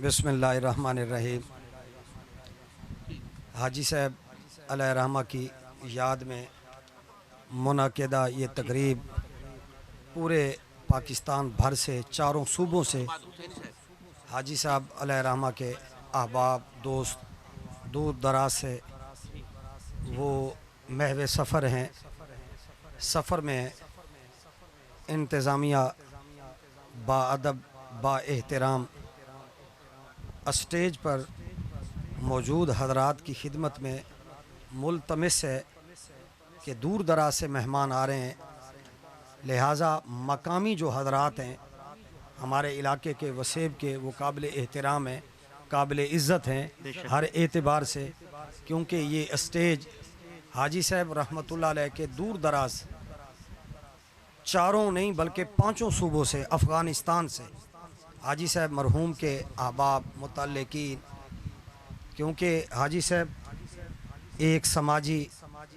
बिस्मिल्लाहिर्रहमानिर्रहीम। हाजी साहब अलैहि रहमा की याद में मुनक़िदा ये तकरीब पूरे पाकिस्तान भर से, चारों सूबों से हाजी साहब अलैहि रहमा के अहबाब दोस्त दूर दराज से वो महव सफ़र हैं। सफ़र में इंतज़ामिया बाअदब बाएहतराम स्टेज पर मौजूद हज़रात की खिदमत में मुल्तमिस है कि दूर दराज से मेहमान आ रहे हैं, लिहाजा मकामी जो हज़रात हैं हमारे इलाके के वसेब के, वो काबिल एहतराम हैं, काबिल इज़्ज़त हैं हर एतबार से, क्योंकि ये स्टेज हाजी साहब रहमतुल्लाह अलैह के दूर दराज चारों नहीं बल्कि पाँचों सूबों से, अफ़गानिस्तान से हाजी साहब मरहूम के अहबाब मुतल्लिकीन, क्योंकि हाजी साहब एक समाजी,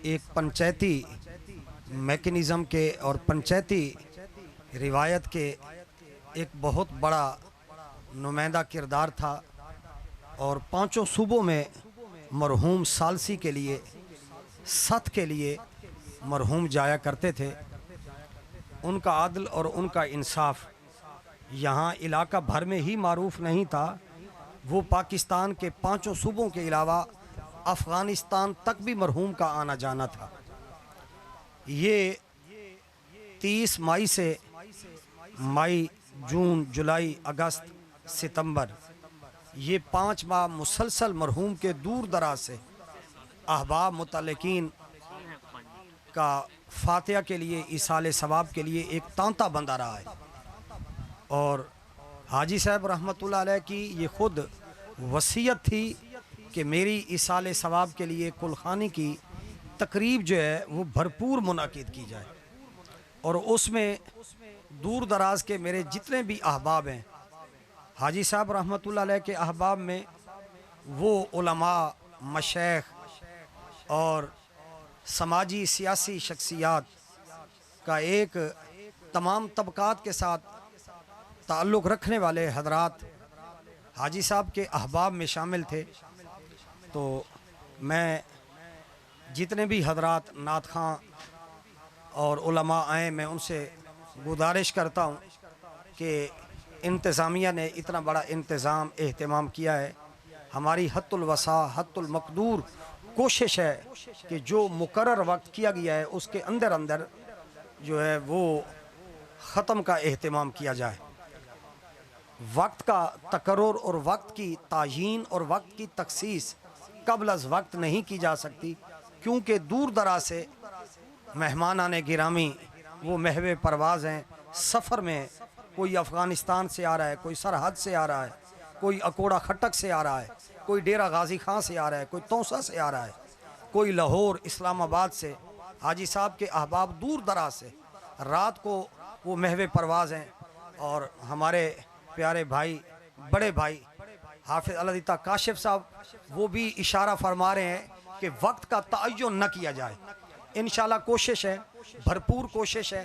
एक पंचायती मैकेनिज़्म के और पंचायती रिवायत के एक बहुत बड़ा नुमाइंदा किरदार था और पाँचों सूबों में मरहूम सालसी के लिए, सत के लिए मरहूम जाया करते थे। उनका आदल और उनका इंसाफ यहाँ इलाका भर में ही मारूफ नहीं था, वो पाकिस्तान के पाँचों सूबों के अलावा अफ़गानिस्तान तक भी मरहूम का आना जाना था। ये 30 मई से मई, जून, जुलाई, अगस्त, सितंबर, ये 5 माह मुसलसल मरहूम के दूर दराज से अहबाब मुतल्लिकीन का फातिहा के लिए, इसाले सवाब के लिए एक तांता बंधा रहा है। और हाजी साहब रहमतुल्लाह अलैह की ये ख़ुद वसीयत थी कि मेरी इसाले सवाब के लिए कुलखानी की तकरीब जो है वो भरपूर मुनाकिद की जाए, और उसमें दूर दराज के मेरे जितने भी अहबाब हैं, हाजी साहब रहमतुल्लाह अलैह के अहबाब में वो उलमा, मशैख और समाजी सियासी शख्सियात का एक तमाम तबकात के साथ ताल्लुक़ रखने वाले हज़रात हाजी साहब के अहबाब में शामिल थे। तो मैं जितने भी हज़रात नात खां और उलमा आए, मैं उनसे गुजारिश करता हूँ कि इंतज़ामिया ने इतना बड़ा इंतज़ाम एहतमाम किया है, हमारी हत्तुल वसा हत्तुल मक़दूर कोशिश है कि जो मुकर्रर वक्त किया गया है उसके अंदर अंदर जो है वो ख़त्म का एहतमाम किया जाए। वक्त का तकर्रुर और वक्त की तायीन और वक्त की तख़सीस क़ब्ल अज़ वक्त नहीं की जा सकती, क्योंकि दूर दराज से मेहमान आने गिरामी वो महवे परवाज़ हैं। सफ़र में कोई अफ़गानिस्तान से आ रहा है, कोई सरहद से आ रहा है, कोई अकोड़ा खटक से आ रहा है, कोई डेरा गाजी खां से आ रहा है, कोई तौसा से आ रहा है, कोई लाहौर, इस्लामाबाद से। हाजी साहब के अहबाब दूर दराज से रात को वो महवे परवाज़ हैं, और हमारे प्यारे भाई, बड़े भाई हाफिज़ अल्लाह काशिफ साहब वो भी इशारा फरमा रहे हैं कि वक्त का तयन न किया जाए। इंशाल्लाह कोशिश है, भरपूर कोशिश है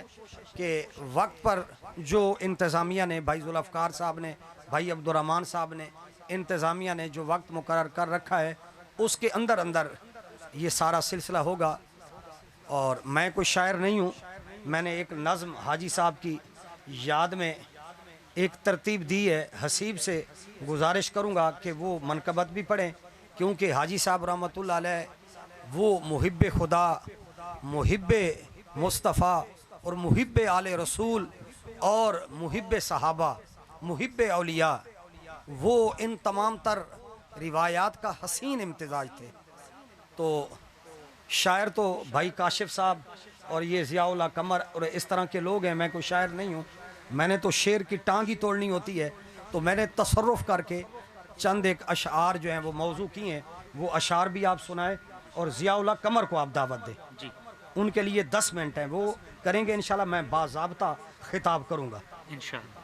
कि वक्त पर जो इंतज़ामिया ने, भाई जुल्फ़कार साहब ने, भाई अब्दुर्रहमान साहब ने, इंतज़ामिया ने जो वक्त मुकर्रर कर रखा है उसके अंदर अंदर ये सारा सिलसिला होगा। और मैं कोई शायर नहीं हूँ, मैंने एक नज़्म हाजी साहब की याद में एक तरतीब दी है। हसीब से गुजारिश करूँगा कि वो मनकबत भी पढ़ें, क्योंकि हाजी साहब रहमतुल्लाह अलैह वो मुहिब्बे खुदा, मुहिब्बे मुस्तफ़ा और मुहिब्बे आले रसूल और मुहिब्बे सहाबा, मुहिब्बे औलिया, वो इन तमाम तर रिवायात का हसीन इम्तिजाज थे। तो शायर तो भाई काशिफ साहब और ये ज़ियाउल्लाह कमर और इस तरह के लोग हैं, मैं कोई शायर नहीं हूँ। मैंने तो शेर की टांग ही तोड़नी होती है, तो मैंने तसर्रुफ़ करके चंद एक अशार जो हैं वो मौजू किए हैं, वो अशार भी आप सुनाए और ज़ियाउल्लाह कमर को आप दावत दें जी। उनके लिए 10 मिनट हैं, वो करेंगे इंशाल्लाह। मैं बाज़ाब्ता खिताब करूँगा इंशाल्लाह।